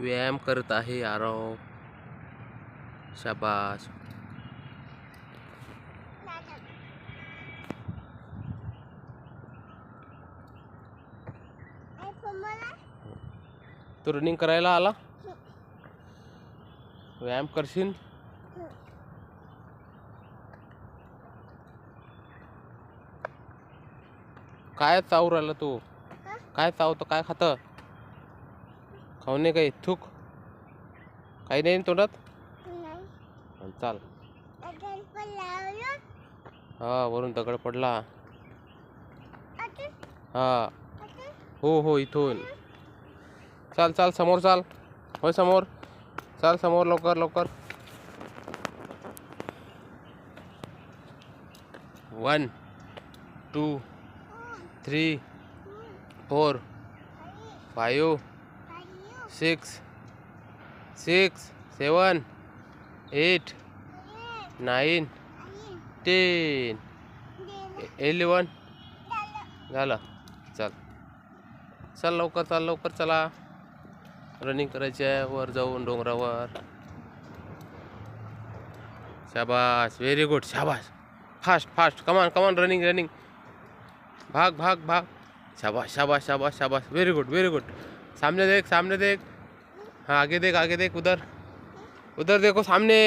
व्यायाम करत आहे आरव. शाबास. तू रनिंग करायला आला? व्यायाम करशील? काय चावू राहिला तू? काय चावतो? काय खात? खाऊ नये काही? थूक काही नाही तोंडात? चाल. हा, वरून दगड पडला. हा, हो इथून. चाल चाल, समोर चाल. होय समोर चाल, समोर लवकर लवकर. 1 2 3 4 5 6 7 8 9 10 11. झालं. चल चल लवकर, चाल लवकर, चला. रनिंग करायची आहे वर जाऊन डोंगरावर. शाबास, व्हेरी गुड, शाबास. फास्ट फास्ट, कमान कमान, रनिंग रनिंग. भाग भाग भाग. शाबाश शाबाश शाबाश शाबाश, वेरी गुड वेरी गुड. सामने देख, सामने देख. हाँ, आगे देख, आगे देख. उधर उधर देखो, सामने.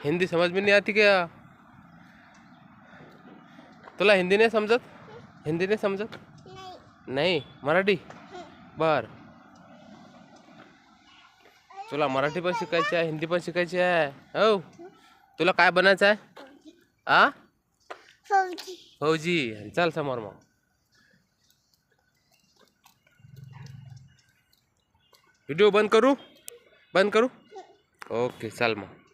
हिंदी समझ में नहीं आती क्या? तुला हिंदी नाही समजत? हिंदी नाही समजत? नाही. मराठी? बर. तुला मराठी पण शिकायची आहे, हिंदी पण शिकायची आहे. हो, तुला काय बनायचं आहे? आ, फौजी. चल समोर मग. व्हिडिओ बंद करू? बंद करू? ओके, चल मग.